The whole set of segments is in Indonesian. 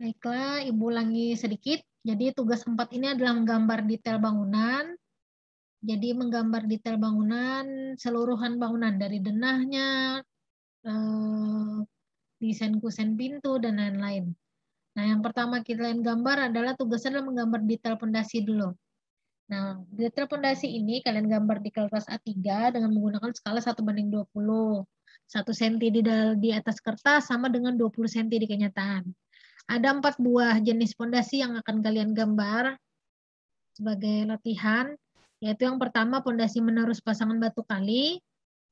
Baiklah, Ibu ulangi sedikit. Jadi tugas 4 ini adalah menggambar detail bangunan. Jadi menggambar detail bangunan, seluruhan bangunan dari denahnya, desain kusen pintu, dan lain-lain. Nah, yang pertama kalian gambar adalah tugasnya adalah menggambar detail pondasi dulu. Nah, detail pondasi ini kalian gambar di kertas A3 dengan menggunakan skala 1:20. 1 cm di atas kertas sama dengan 20 cm di kenyataan. Ada 4 buah jenis pondasi yang akan kalian gambar sebagai latihan, yaitu yang pertama pondasi menerus pasangan batu kali.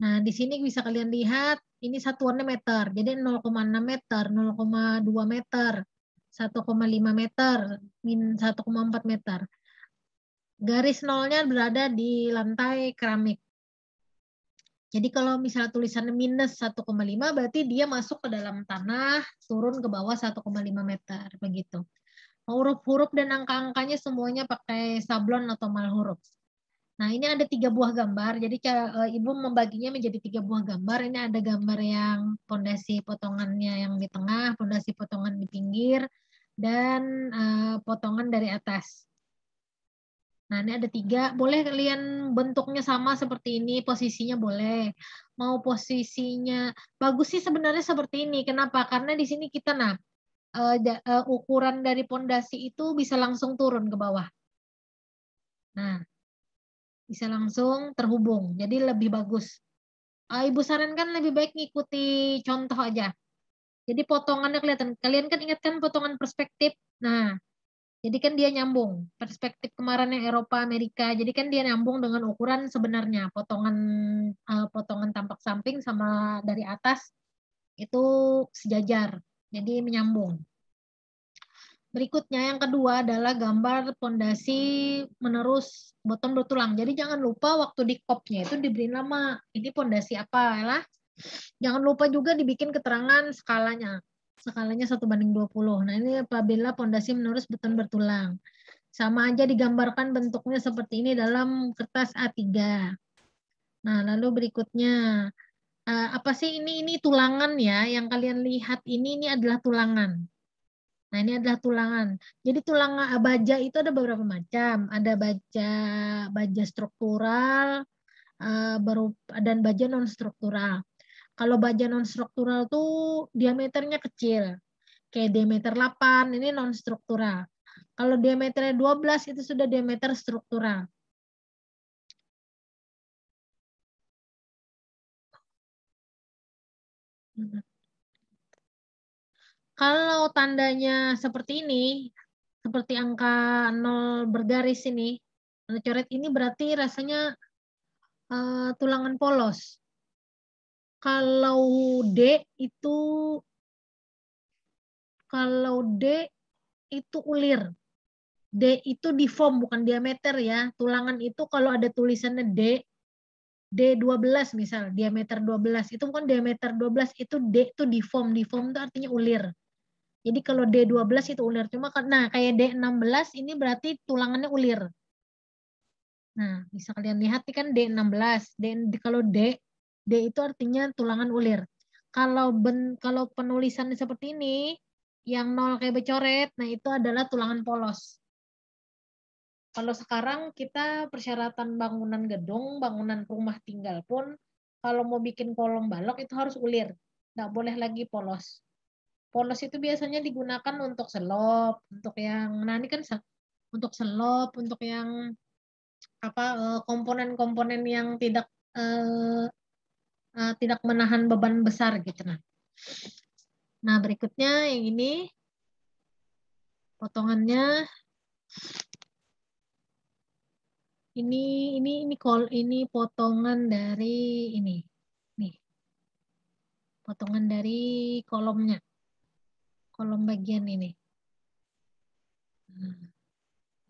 Nah, di sini bisa kalian lihat ini satuannya meter. Jadi 0,6 meter, 0,2 meter, 1,5 meter, 1,4 meter. Garis nolnya berada di lantai keramik. Jadi kalau misalnya tulisannya minus 1,5 berarti dia masuk ke dalam tanah, turun ke bawah 1,5 meter. Begitu. Huruf-huruf dan angka-angkanya semuanya pakai sablon atau mal huruf. Nah, ini ada 3 buah gambar. Jadi Ibu membaginya menjadi 3 buah gambar. Ini ada gambar yang pondasi potongannya yang di tengah, pondasi potongan di pinggir, dan potongan dari atas. Nah, ini ada 3. Boleh kalian bentuknya sama seperti ini, posisinya boleh. Mau posisinya, bagus sih sebenarnya seperti ini. Kenapa? Karena di sini kita, ukuran dari pondasi itu bisa langsung turun ke bawah. Nah, bisa langsung terhubung. Jadi lebih bagus. Ibu sarankan lebih baik ngikuti contoh aja. Jadi potongannya kelihatan. Kalian kan ingat kan potongan perspektif? Nah, jadi kan dia nyambung. Perspektif kemarin yang Eropa, Amerika. Jadi kan dia nyambung dengan ukuran sebenarnya. Potongan tampak samping sama dari atas itu sejajar. Jadi menyambung. Berikutnya yang kedua adalah gambar pondasi menerus beton bertulang. Jadi jangan lupa waktu di kopnya itu diberi nama. Ini pondasi apa ya? Jangan lupa juga dibikin keterangan skalanya. Skalanya 1:20. Nah, ini apabila pondasi menerus beton bertulang. Sama aja digambarkan bentuknya seperti ini dalam kertas A3. Nah, lalu berikutnya apa sih ini tulangan ya yang kalian lihat ini adalah tulangan. Nah, ini adalah tulangan. Jadi tulangan baja itu ada beberapa macam. Ada baja struktural dan baja non struktural. Kalau baja non struktural tuh diameternya kecil. Kayak diameter 8, ini non struktural. Kalau diameternya 12 itu sudah diameter struktural. Kalau tandanya seperti ini, seperti angka 0 bergaris ini, coret ini berarti rasanya tulangan polos. Kalau D itu ulir. D itu deform bukan diameter ya. Tulangan itu kalau ada tulisannya D12 misal, diameter 12 itu bukan diameter 12, itu D itu deform. Deform itu artinya ulir. Jadi kalau D12 itu ulir. Cuma nah kayak D16 ini berarti tulangannya ulir. Nah, bisa kalian lihat nih kan D16. Kalau D itu artinya tulangan ulir. Kalau penulisannya seperti ini, yang 0 kayak becoret, nah itu adalah tulangan polos. Kalau sekarang kita persyaratan bangunan gedung, bangunan rumah tinggal pun, kalau mau bikin kolom balok itu harus ulir. Nggak boleh lagi polos. Polos itu biasanya digunakan untuk selop, untuk yang, nah ini kan untuk selop, untuk yang komponen-komponen yang tidak menahan beban besar gitu. Nah berikutnya yang ini potongannya ini potongan dari ini nih, potongan dari kolomnya, kolom bagian ini.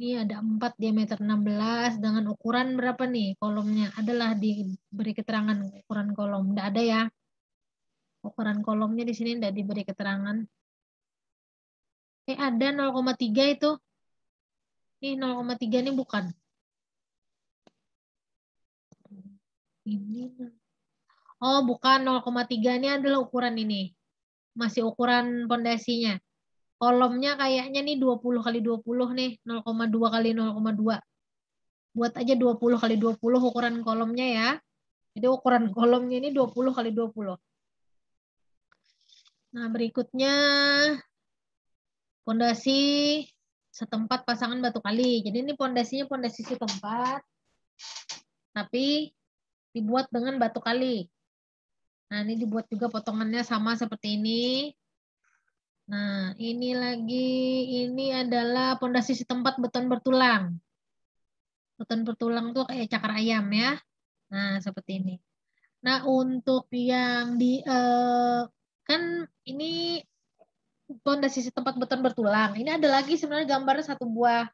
Ini ada 4 diameter 16 dengan ukuran berapa nih kolomnya? Adalah diberi keterangan ukuran kolom. Nggak ada ya. Ukuran kolomnya di sini nggak diberi keterangan. Ada 0,3 itu. Ini 0,3 ini bukan. Ini. Oh, bukan 0,3 ini adalah ukuran ini. Masih ukuran pondasinya. kolomnya kayaknya nih 20 kali 20 nih, 0,2 kali 0,2. Buat aja 20 kali 20 ukuran kolomnya ya. Jadi ukuran kolomnya ini 20 kali 20. Nah, berikutnya pondasi setempat pasangan batu kali. Jadi ini pondasinya pondasi setempat, tapi dibuat dengan batu kali. Nah, ini dibuat juga potongannya sama seperti ini. Nah, ini lagi, ini adalah pondasi setempat beton bertulang. Beton bertulang tuh kayak cakar ayam ya. Nah, seperti ini. Nah, untuk yang di, kan ini pondasi setempat beton bertulang. Ini ada lagi sebenarnya gambarnya satu buah.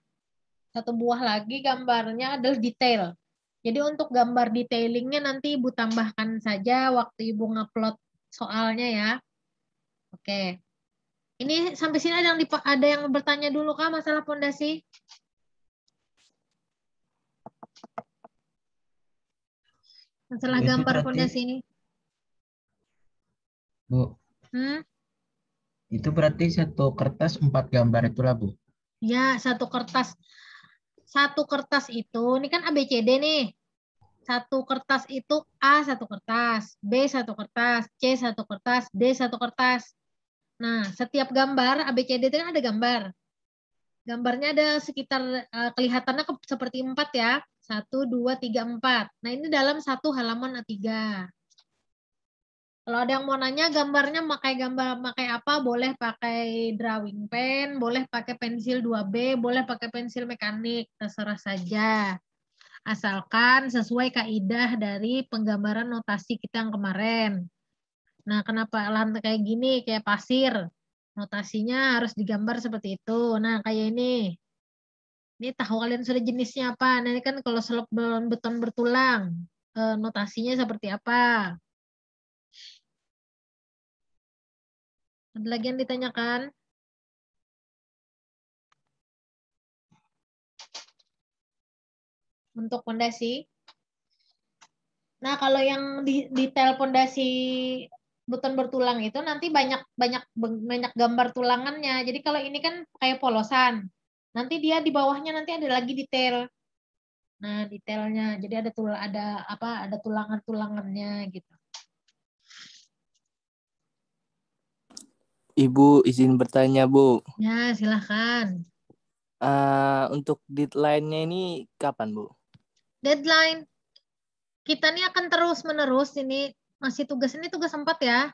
Satu buah lagi gambarnya adalah detail. Jadi untuk gambar detailingnya nanti Ibu tambahkan saja waktu Ibu ngupload soalnya ya. Oke. Ini sampai sini ada yang bertanya dulu kah masalah pondasi? Masalah Itu gambar berarti, pondasi ini. Bu, Hmm? itu berarti satu kertas 4 gambar itulah, Bu. Ya, satu kertas. Satu kertas itu, ini kan ABCD nih. Satu kertas itu A satu kertas, B satu kertas, C satu kertas, D satu kertas. Nah, setiap gambar ABCD itu kan ada gambar. Gambarnya ada sekitar kelihatannya seperti 4 ya. 1, 2, 3, 4. Nah, ini dalam satu halaman A3. Kalau ada yang mau nanya gambarnya pakai apa? Boleh pakai drawing pen, boleh pakai pensil 2B, boleh pakai pensil mekanik, terserah saja. Asalkan sesuai kaidah dari penggambaran notasi kita yang kemarin. Nah, kenapa lantai kayak gini, kayak pasir? Notasinya harus digambar seperti itu. Nah, kayak ini. Ini tahu kalian sudah jenisnya apa? Nah, ini kan kalau selop beton bertulang, notasinya seperti apa? Ada lagi yang ditanyakan? Untuk pondasi. Nah, kalau yang detail pondasi beton bertulang itu nanti banyak gambar tulangannya. Jadi kalau ini kan kayak polosan. Nanti dia di bawahnya nanti ada lagi detail. Nah, detailnya. Jadi ada tulangan-tulangannya gitu. Ibu izin bertanya, Bu. Ya, silahkan. Untuk deadline-nya ini kapan, Bu? Deadline. Kita nih akan terus-menerus ini masih ini tugas 4 ya.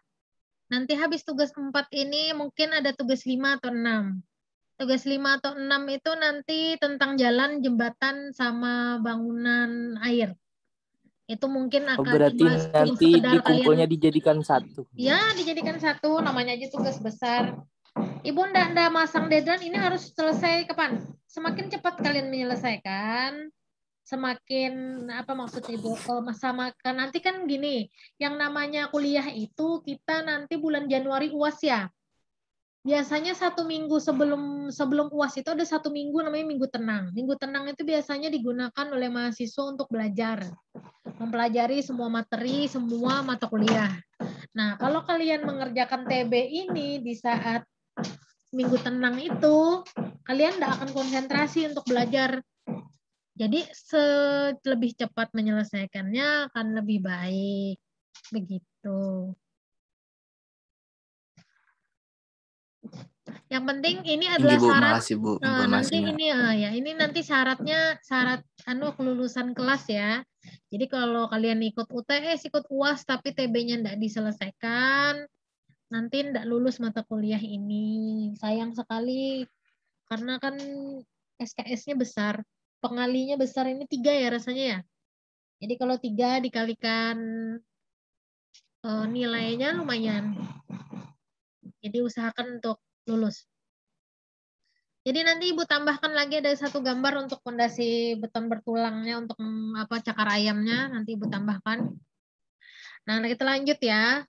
Nanti habis tugas 4 ini mungkin ada tugas 5 atau 6. Tugas 5 atau 6 itu nanti tentang jalan, jembatan, sama bangunan air. Itu mungkin akan Berarti nanti sekedar dikumpulnya kalian, dijadikan satu. ya dijadikan satu, namanya aja tugas besar. Ibu ndak masang deadline, ini harus selesai kapan? Semakin cepat kalian menyelesaikan, semakin apa maksudnya Ibu? Sama kan nanti kan gini, yang namanya kuliah itu kita nanti bulan Januari UAS ya. Biasanya 1 minggu sebelum UAS itu ada 1 minggu namanya minggu tenang. Minggu tenang itu biasanya digunakan oleh mahasiswa untuk belajar, mempelajari semua materi, semua mata kuliah. Nah, kalau kalian mengerjakan TB ini di saat minggu tenang itu, kalian tidak akan konsentrasi untuk belajar. Jadi lebih cepat menyelesaikannya akan lebih baik. Begitu. Yang penting ini adalah Bu, syarat. makasih, Bu, Nanti informasinya. ini ini nanti syarat kelulusan kelas ya. Jadi kalau kalian ikut UTS, ikut UAS tapi TB-nya tidak diselesaikan, nanti tidak lulus mata kuliah ini. Sayang sekali karena kan SKS-nya besar, pengalinya besar, ini 3 ya rasanya ya. Jadi kalau 3 dikalikan nilainya lumayan. Jadi usahakan untuk lulus. Jadi nanti Ibu tambahkan lagi ada satu gambar untuk pondasi beton bertulangnya, untuk cakar ayamnya, nanti Ibu tambahkan. Nah, kita lanjut ya.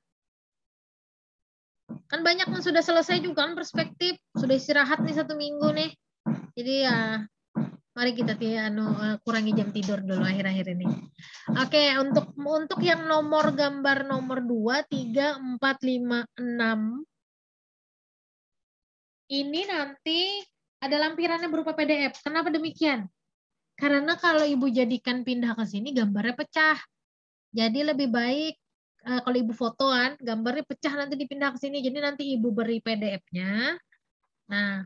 Kan banyak yang sudah selesai juga kan perspektif, sudah istirahat nih 1 minggu nih. Jadi ya mari kita kurangi jam tidur dulu akhir-akhir ini. Oke, untuk yang nomor gambar nomor 2, 3, 4, 5, 6 ini nanti ada lampirannya berupa PDF. Kenapa demikian? Karena kalau Ibu jadikan pindah ke sini, gambarnya pecah. Jadi lebih baik kalau Ibu fotoan, gambarnya pecah nanti dipindah ke sini. Jadi nanti Ibu beri PDF-nya. Nah,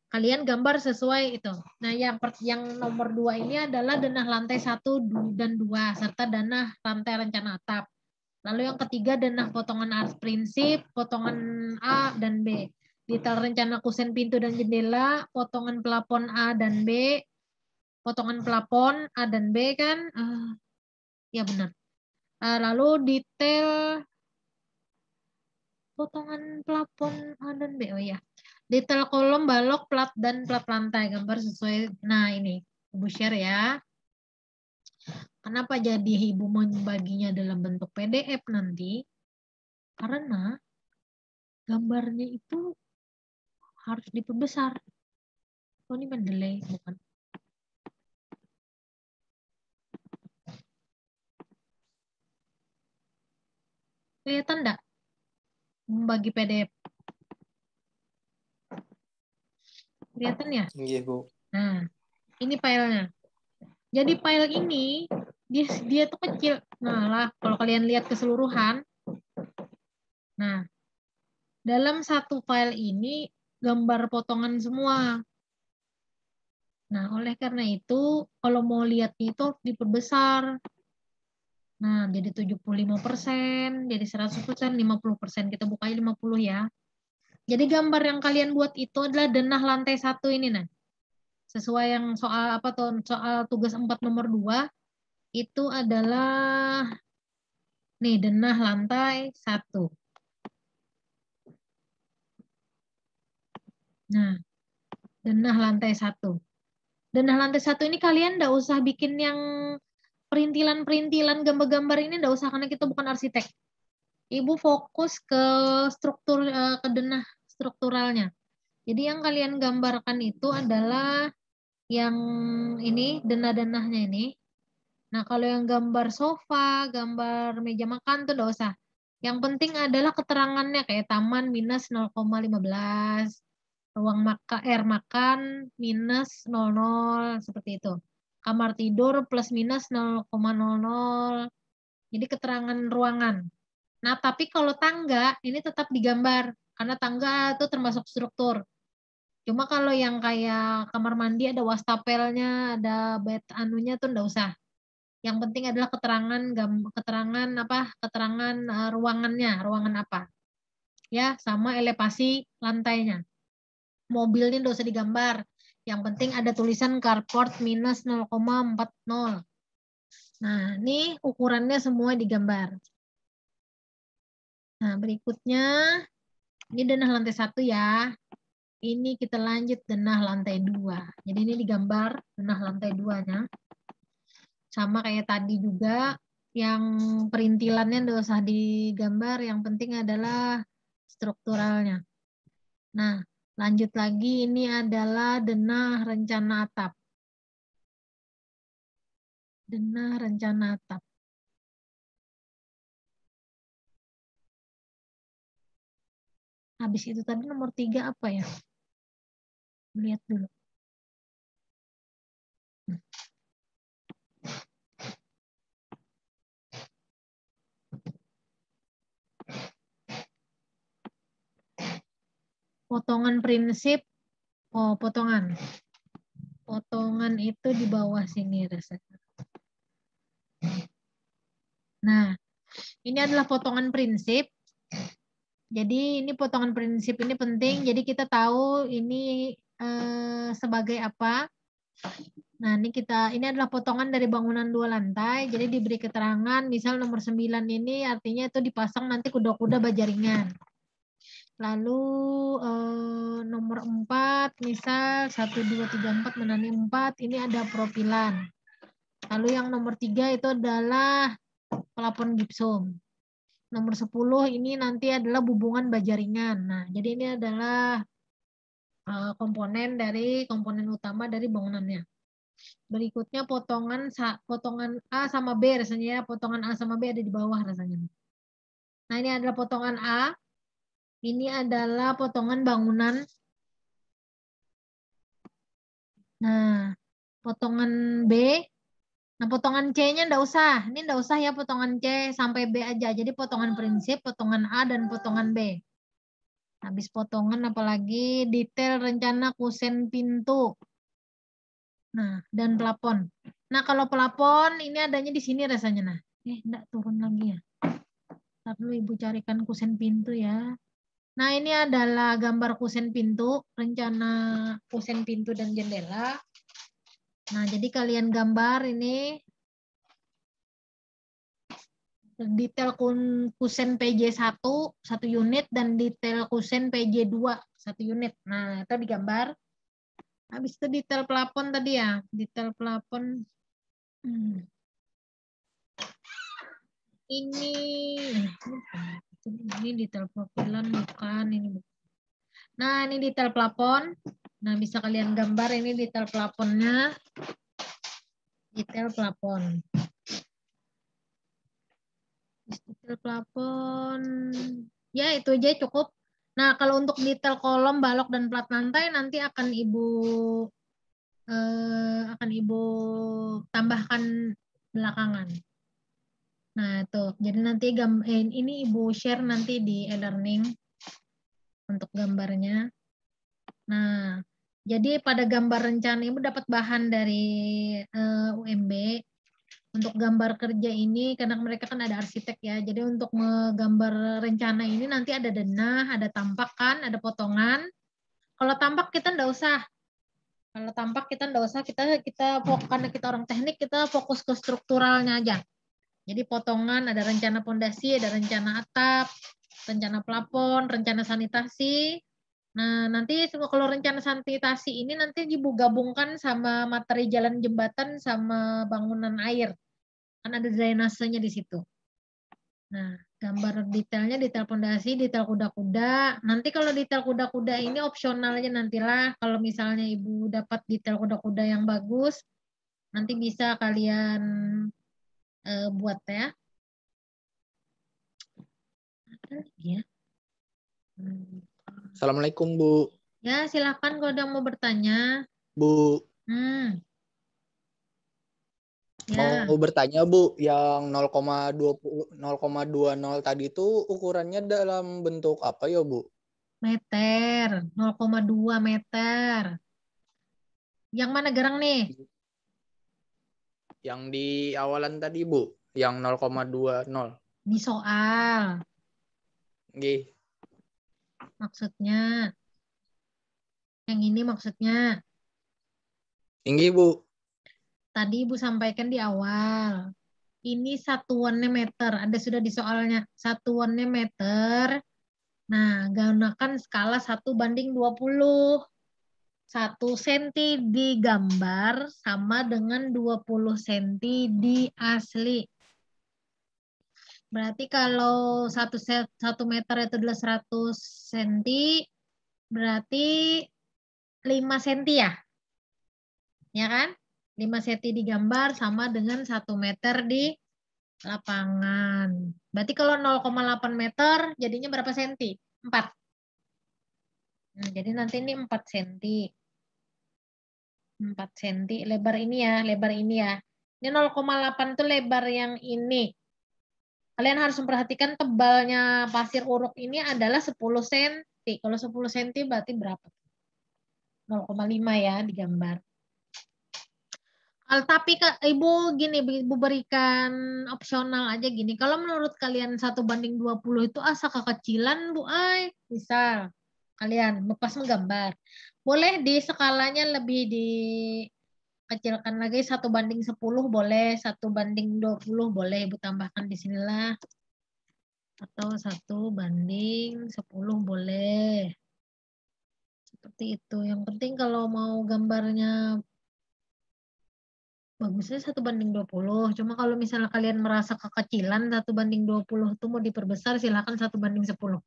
kalian gambar sesuai itu. Nah, yang nomor 2 ini adalah denah lantai 1 dan 2 serta denah lantai rencana atap. Lalu yang ketiga denah potongan ars prinsip, potongan A dan B. Detail rencana kusen pintu dan jendela, potongan pelapon A dan B, potongan pelapon A dan B kan? Ya benar. Lalu detail potongan pelapon A dan B. Oh ya. Detail kolom, balok, plat, dan plat lantai. Gambar sesuai. Nah ini. Ibu share ya. Kenapa jadi Ibu membaginya dalam bentuk PDF nanti? Karena gambarnya itu harus diperbesar. Oh ini mendelay. Bukan. Kelihatan enggak? Membagi PDF. Kelihatan ya? Iya, Bu. Nah, ini filenya. Jadi file ini dia tuh kecil. Nah, lah kalau kalian lihat keseluruhan. Nah, dalam satu file ini gambar potongan semua. Nah, oleh karena itu kalau mau lihat itu diperbesar. Nah, jadi 75%, jadi 100%, 50%. Kita buka 50 ya. Jadi gambar yang kalian buat itu adalah denah lantai 1 ini nah. Sesuai yang soal apa tuh? Soal tugas 4 nomor 2 itu adalah nih denah lantai 1. Nah, denah lantai 1. Denah lantai 1 ini kalian nggak usah bikin yang perintilan-perintilan gambar-gambar ini nggak usah karena kita bukan arsitek. Ibu fokus ke struktur ke denah strukturalnya. Jadi yang kalian gambarkan itu adalah yang ini denah-denahnya ini. Nah, kalau yang gambar sofa, gambar meja makan tuh nggak usah. Yang penting adalah keterangannya kayak taman minus 0,15, ruang air makan minus 00, seperti itu. Kamar tidur plus minus 0,00. Jadi keterangan ruangan. Nah, tapi kalau tangga ini tetap digambar karena tangga itu termasuk struktur. Cuma kalau yang kayak kamar mandi ada wastafelnya, ada bed anunya tuh enggak usah. Yang penting adalah keterangan ruangannya, ruangan apa. Ya, sama elevasi lantainya. Mobilnya enggak usah digambar. Yang penting ada tulisan carport minus 0,40. Nah, ini ukurannya semua digambar. Nah, berikutnya ini denah lantai 1 ya. Ini kita lanjut denah lantai 2. Jadi ini digambar denah lantai 2-nya. Sama kayak tadi juga, yang perintilannya nggak usah digambar, yang penting adalah strukturalnya. Nah, lanjut lagi ini adalah denah rencana atap. Denah rencana atap. Habis itu tadi nomor 3 apa ya? Lihat dulu. Potongan prinsip. Oh, potongan. Potongan itu di bawah sini rasanya. Nah, ini adalah potongan prinsip. Jadi ini potongan prinsip ini penting. Jadi kita tahu ini sebagai apa. Nah, ini adalah potongan dari bangunan 2 lantai. Jadi diberi keterangan, misal nomor 9 ini artinya itu dipasang nanti kuda-kuda bajaringan. Lalu nomor 4, misal 1, 2, 3, 4, menani 4, ini ada profilan. Lalu yang nomor 3 itu adalah pelapon gipsum. Nomor 10 ini nanti adalah bubungan bajaringan. Nah, jadi ini adalah komponen utama dari bangunannya. Berikutnya potongan A sama B rasanya ya. Potongan A sama B ada di bawah rasanya. Nah, ini adalah potongan A. Ini adalah potongan bangunan Nah, potongan B. Nah, potongan C-nya enggak usah. Ini enggak usah ya potongan C sampai B aja. Jadi potongan prinsip, potongan A, dan potongan B. Habis potongan apalagi detail rencana kusen pintu. Nah, dan plafon. Nah, kalau plafon ini adanya di sini rasanya. Nah, enggak turun lagi ya. Ntar dulu Ibu carikan kusen pintu ya. Nah, ini adalah gambar kusen pintu, rencana kusen pintu dan jendela. Nah, jadi kalian gambar ini detail kusen PJ1, 1 unit, dan detail kusen PJ2, 1 unit. Nah, itu digambar. Habis itu detail plafon tadi ya. Detail plafon. Ini detail profilan bukan. Ini bukan. Nah, ini detail plafon. Nah, bisa kalian gambar ini detail plafonnya. Detail plafon. Detail plafon. Ya, itu aja cukup. Nah, kalau untuk detail kolom, balok, dan plat lantai nanti akan Ibu tambahkan belakangan. Nah, itu. Jadi nanti ini Ibu share nanti di e-learning untuk gambarnya. Nah, jadi pada gambar rencana Ibu dapat bahan dari UMB. Untuk gambar kerja ini, karena mereka kan ada arsitek ya, jadi untuk menggambar rencana ini nanti ada denah, ada tampak kan, ada potongan. Kalau tampak kita enggak usah. Kalau tampak kita enggak usah, karena kita orang teknik, kita fokus ke strukturalnya aja. Jadi potongan, ada rencana pondasi, ada rencana atap, rencana plafon, rencana sanitasi. Nah, nanti kalau rencana sanitasi ini nanti Ibu gabungkan sama materi jalan jembatan sama bangunan air. Kan ada drainasenya di situ. Nah, gambar detailnya, detail pondasi, detail kuda-kuda. Nanti kalau detail kuda-kuda ini opsionalnya nantilah. Kalau misalnya Ibu dapat detail kuda-kuda yang bagus, nanti bisa kalian buat ya. Ada lagi ya. Assalamualaikum, Bu. Ya, silakan kalau ada mau bertanya. Bu, Ya, mau bertanya, Bu, yang 0,20 tadi itu ukurannya dalam bentuk apa ya, Bu? meter, 0,2 meter. Yang mana gerang nih? Yang di awalan tadi, Bu, yang 0,20. Di soal. Nggih. Maksudnya. Yang ini maksudnya. Nggih, Bu. Tadi Ibu sampaikan di awal. Ini satuannya meter. Ada sudah di soalnya. Satuannya meter. Nah, gunakan skala 1:20. 1 cm digambar sama dengan 20 cm di asli. Berarti kalau 1 meter itu adalah 100 cm, berarti 5 cm ya? Ya kan? 5 cm digambar sama dengan 1 meter di lapangan. Berarti kalau 0,8 meter jadinya berapa senti? 4. Nah, jadi nanti ini 4 cm. 4 cm lebar ini ya, lebar ini ya. Ini 0,8 itu lebar yang ini. Kalian harus memperhatikan tebalnya pasir uruk ini adalah 10 cm. Kalau 10 cm berarti berapa? 0,5 ya digambar. Tapi Ibu gini, Ibu berikan opsional aja gini. Kalau menurut kalian 1:20 itu asa kekecilan, Bu Ay. Misal kalian pas menggambar. Boleh di skalanya lebih dikecilkan lagi 1:10 boleh, 1:20 boleh Ibu tambahkan di sinilah. Atau 1:10 boleh. Seperti itu. Yang penting kalau mau gambarnya bagusnya 1:20. Cuma kalau misalnya kalian merasa kekecilan 1:20 itu mau diperbesar silakan 1:10.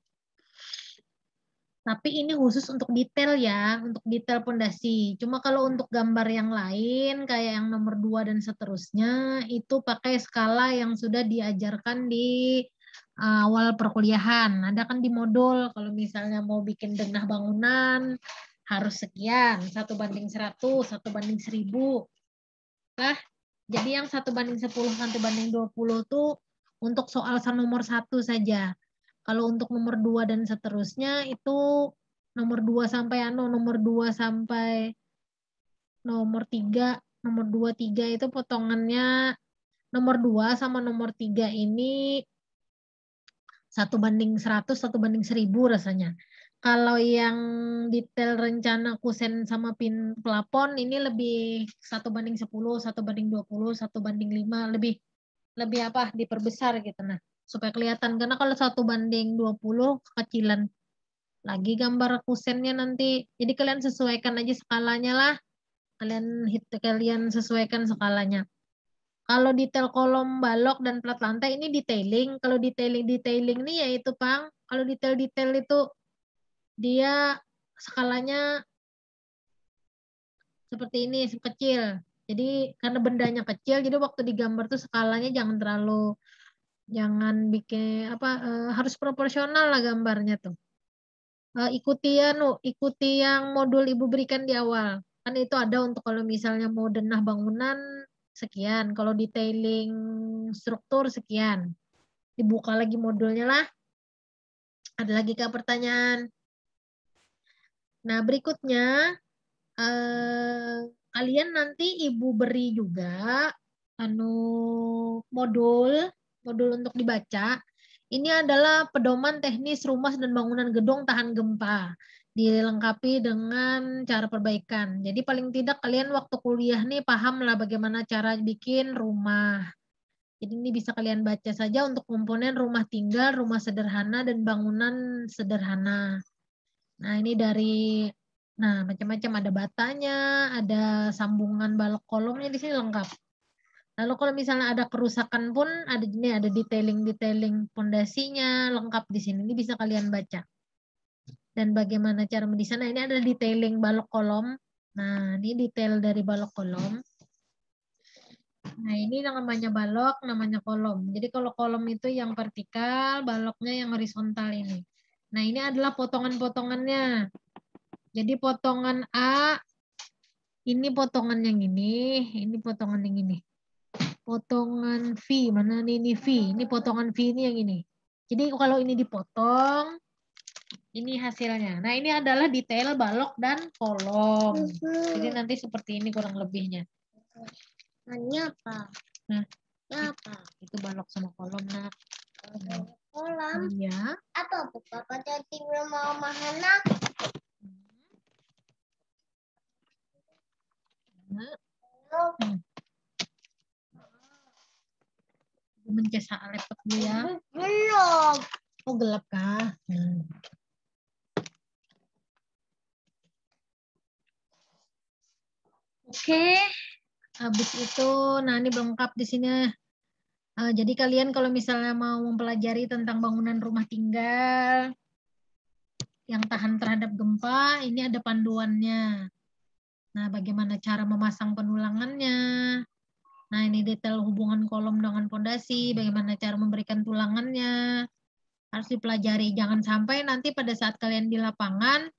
Tapi ini khusus untuk detail ya, untuk detail pondasi. Cuma kalau untuk gambar yang lain kayak yang nomor 2 dan seterusnya itu pakai skala yang sudah diajarkan di awal perkuliahan. Ada kan di modul kalau misalnya mau bikin denah bangunan harus sekian, 1/100, 1/1000. Nah, jadi yang 1/10, 1/20 tuh untuk soal nomor 1 saja. Kalau untuk nomor 2 dan seterusnya itu nomor 2 sampai nomor 2 sampai nomor 3, nomor 2, 3 itu potongannya nomor 2 sama nomor 3 ini 1/100, 1/1000 rasanya. Kalau yang detail rencana kusen sama pelapon ini lebih 1/10, 1/20, 1/5, lebih apa diperbesar gitu nah supaya kelihatan, karena kalau 1/20 kekecilan lagi gambar kusennya nanti. Jadi kalian sesuaikan aja skalanya lah. Kalian sesuaikan skalanya. Kalau detail kolom balok dan plat lantai ini detailing. Kalau detailing nih yaitu Pang. Kalau detail itu dia skalanya seperti ini, kecil. Jadi karena bendanya kecil, jadi waktu digambar tuh skalanya jangan bikin harus proporsional lah gambarnya tuh. Ikuti yang modul Ibu berikan di awal. Kan itu ada untuk kalau misalnya mau denah bangunan sekian, kalau detailing struktur sekian. Dibuka lagi modulnya lah. Ada lagi Kak pertanyaan? Nah, berikutnya kalian nanti Ibu beri juga modul untuk dibaca. Ini adalah pedoman teknis rumah dan bangunan gedung tahan gempa. Dilengkapi dengan cara perbaikan. Jadi paling tidak kalian waktu kuliah nih paham lah bagaimana cara bikin rumah. Jadi ini bisa kalian baca saja untuk komponen rumah tinggal, rumah sederhana, dan bangunan sederhana. Nah ini macam-macam, ada batanya, ada sambungan balok kolomnya di sini lengkap. Lalu kalau misalnya ada kerusakan pun ada detailing pondasinya lengkap di sini. Ini bisa kalian baca. Dan bagaimana cara mendesain? Nah, ini ada detailing balok kolom. Nah, ini detail dari balok kolom. Nah, ini namanya balok, namanya kolom. Jadi kalau kolom itu yang vertikal, baloknya yang horizontal ini. Nah, ini adalah potongan-potongannya. Jadi potongan A, ini potongan yang ini potongan yang ini. Potongan V, mana ini V? Ini potongan V ini yang ini. Jadi kalau ini dipotong, ini hasilnya. Nah, ini adalah detail balok dan kolom. Jadi nanti seperti ini kurang lebihnya. Ini apa? Nah, apa? itu balok sama kolom, nak. Kolam. Iya. Apa Papa jadi mau mana? Mencesa laptop dulu ya. Belum. Oh, gelap kah? Oke. Habis itu, nah ini lengkap di sini. Jadi kalian kalau misalnya mau mempelajari tentang bangunan rumah tinggal yang tahan terhadap gempa, ini ada panduannya. Nah, bagaimana cara memasang penulangannya. Nah, ini detail hubungan kolom dengan pondasi, bagaimana cara memberikan tulangannya. Harus dipelajari. Jangan sampai nanti pada saat kalian di lapangan,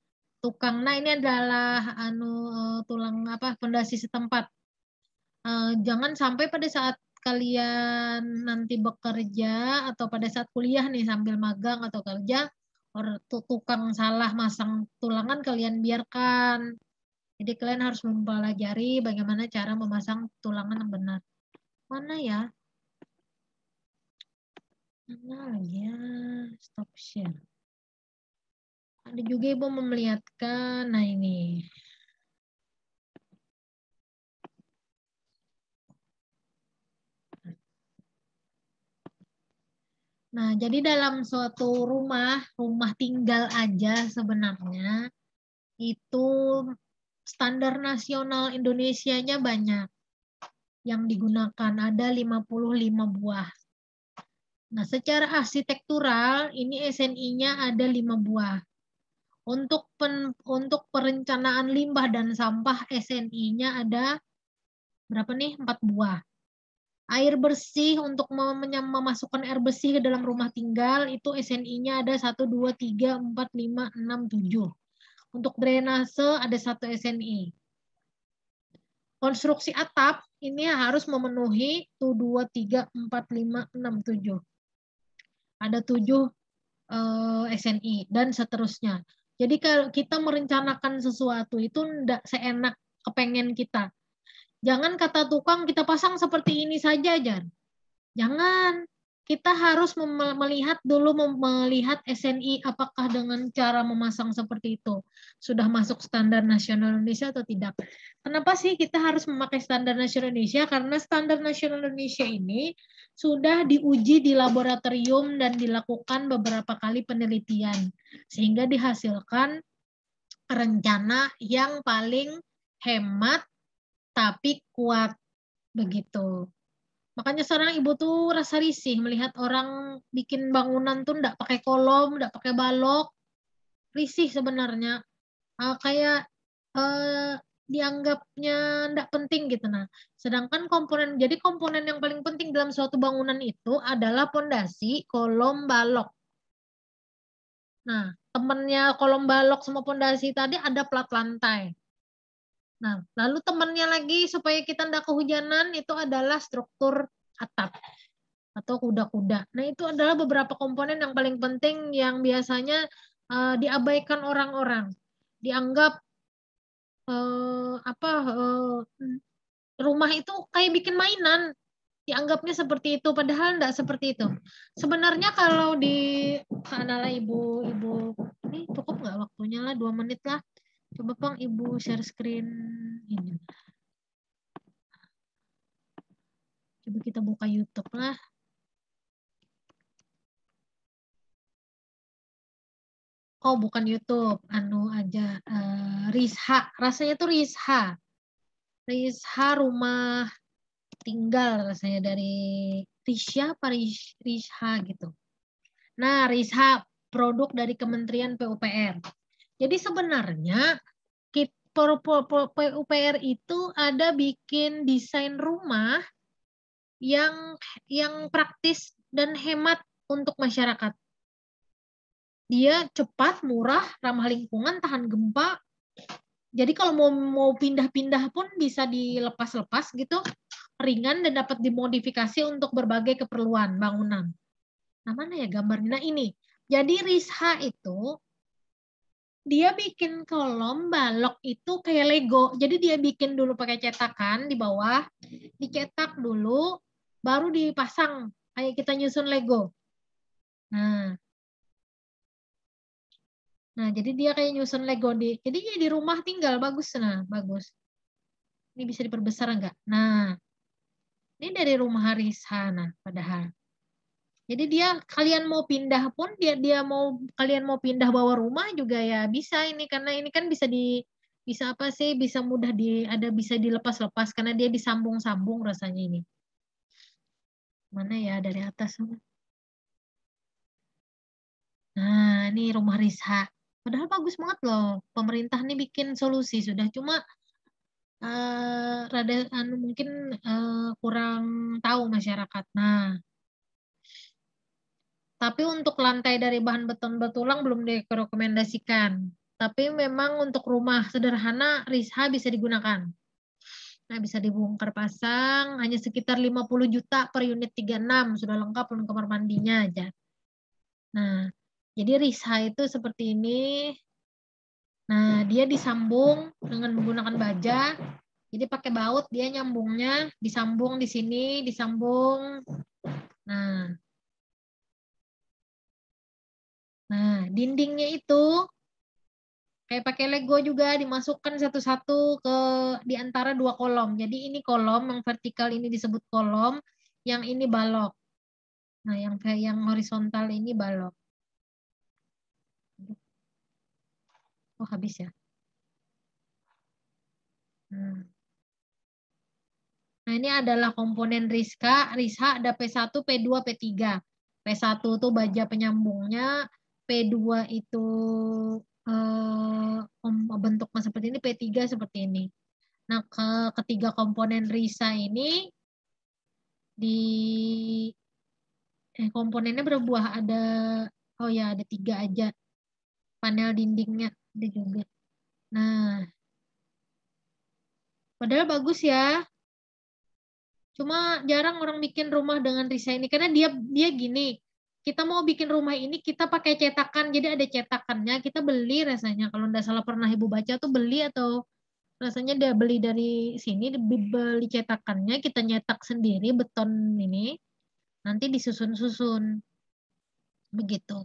nah ini adalah tulang pondasi setempat. Jangan sampai pada saat kalian nanti bekerja atau pada saat kuliah nih sambil magang atau kerja, tukang salah masang tulangan kalian biarkan. Jadi kalian harus mempelajari bagaimana cara memasang tulangan yang benar. Mana ya? Mana ya? Stop share. Ada juga Ibu memelihatkan. Nah ini. Nah, jadi dalam suatu rumah tinggal aja sebenarnya itu standar nasional Indonesianya banyak yang digunakan, ada 55 buah. Nah, secara arsitektural ini SNI-nya ada 5 buah. Untuk perencanaan limbah dan sampah SNI-nya ada berapa nih? 4 buah. Air bersih untuk memasukkan air bersih ke dalam rumah tinggal itu SNI-nya ada 1, 2, 3, 4, 5, 6, 7. Untuk drainase ada 1 SNI. Konstruksi atap ini harus memenuhi 1, 2, 3, 4, 5, 6, 7. Ada 7 SNI dan seterusnya. Jadi kalau kita merencanakan sesuatu itu tidak seenak kepengen kita. Jangan kata tukang kita pasang seperti ini saja, Jan. Jangan. Kita harus melihat SNI apakah dengan cara memasang seperti itu sudah masuk standar nasional Indonesia atau tidak. Kenapa sih kita harus memakai standar nasional Indonesia? Karena standar nasional Indonesia ini sudah diuji di laboratorium dan dilakukan beberapa kali penelitian sehingga dihasilkan rencana yang paling hemat tapi kuat begitu. Makanya seorang ibu tuh rasa risih melihat orang bikin bangunan tuh nggak pakai kolom, nggak pakai balok. Risih sebenarnya. Kayak dianggapnya nggak penting gitu. Nah, sedangkan jadi komponen yang paling penting dalam suatu bangunan itu adalah pondasi, kolom, balok. Nah, temennya kolom balok sama pondasi tadi ada plat lantai. Nah, lalu temannya lagi supaya kita tidak kehujanan itu adalah struktur atap atau kuda-kuda. Nah, itu adalah beberapa komponen yang paling penting yang biasanya diabaikan orang-orang. Dianggap rumah itu kayak bikin mainan. Dianggapnya seperti itu, padahal tidak seperti itu. Sebenarnya kalau di adalah ibu ini cukup nggak waktunya lah 2 menit lah. Coba Bang Ibu share screen ini. Coba kita buka YouTube lah. Oh, bukan YouTube, anu aja Risha, rasanya tuh Risha. Risha rumah tinggal rasanya dari Risha apa Risha gitu. Nah, Risha produk dari Kementerian PUPR. Jadi sebenarnya PUPR itu ada bikin desain rumah yang praktis dan hemat untuk masyarakat. Dia cepat, murah, ramah lingkungan, tahan gempa. Jadi kalau mau pindah-pindah pun bisa dilepas-lepas gitu, ringan dan dapat dimodifikasi untuk berbagai keperluan bangunan. Nah, mana ya gambarnya? Nah, ini. Jadi Risha itu dia bikin kolom balok itu kayak Lego. Jadi dia bikin dulu pakai cetakan di bawah, dicetak dulu, baru dipasang kayak kita nyusun Lego. Nah, jadi dia kayak nyusun Lego jadi di rumah tinggal bagus. Nah, bagus. Ini bisa diperbesar enggak? Nah, ini dari rumah Risha, nah, padahal. Jadi kalian mau pindah pun kalian mau pindah bawa rumah juga ya bisa ini karena ini kan bisa bisa mudah bisa dilepas-lepas karena dia disambung-sambung rasanya ini. Mana ya dari atas? Nah, ini rumah Risha. Padahal bagus banget loh. Pemerintah nih bikin solusi sudah cuma mungkin kurang tahu masyarakat. Nah, tapi untuk lantai dari bahan beton betulang belum direkomendasikan. Tapi memang untuk rumah sederhana Risha bisa digunakan. Nah, bisa dibongkar pasang hanya sekitar 50 juta per unit 36 sudah lengkap dengan kamar mandinya aja. Nah, jadi Risha itu seperti ini. Nah, dia disambung dengan menggunakan baja. Jadi pakai baut dia nyambungnya, disambung di sini, disambung. Nah, dindingnya itu kayak pakai Lego juga dimasukkan satu-satu di antara 2 kolom. Jadi ini kolom yang vertikal ini disebut kolom, yang ini balok. Nah, yang horizontal ini balok. Oh, habis ya. Nah, ini adalah komponen Risha ada P1, P2, P3. P1 itu baja penyambungnya, P2 itu bentuknya seperti ini, P3 seperti ini. Nah, ketiga komponen Risha ini komponennya berbuah ada 3 aja. Panel dindingnya ada juga. Nah, padahal bagus ya. Cuma jarang orang bikin rumah dengan Risa ini karena dia gini. Kita mau bikin rumah ini kita pakai cetakan, jadi ada cetakannya, kita beli rasanya. Kalau nggak salah pernah Ibu baca tuh beli atau rasanya dia beli dari sini, beli cetakannya, kita nyetak sendiri beton ini, nanti disusun-susun. Begitu.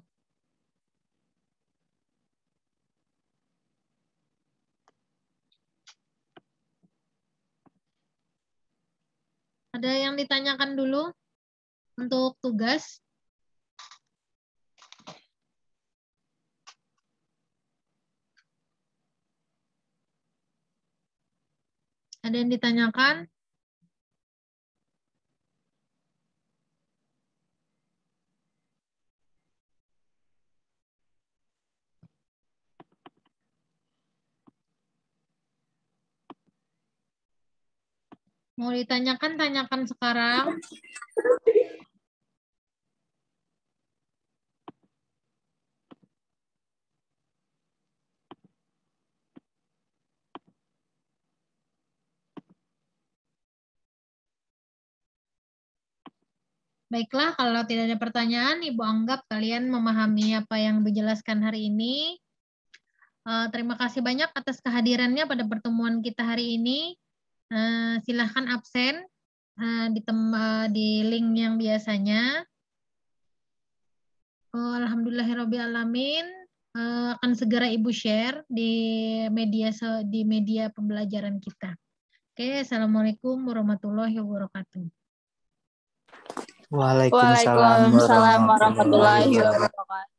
Ada yang ditanyakan dulu untuk tugas? Ada yang ditanyakan? Mau ditanyakan, tanyakan sekarang. Baiklah, kalau tidak ada pertanyaan, Ibu anggap kalian memahami apa yang dijelaskan hari ini. Terima kasih banyak atas kehadirannya pada pertemuan kita hari ini. Silahkan absen di link yang biasanya. Alhamdulillahirrabbilalamin. Akan segera Ibu share di media pembelajaran kita. Oke, Assalamualaikum warahmatullahi wabarakatuh. Waalaikumsalam Waalaikumsalam warahmatullahi wabarakatuh.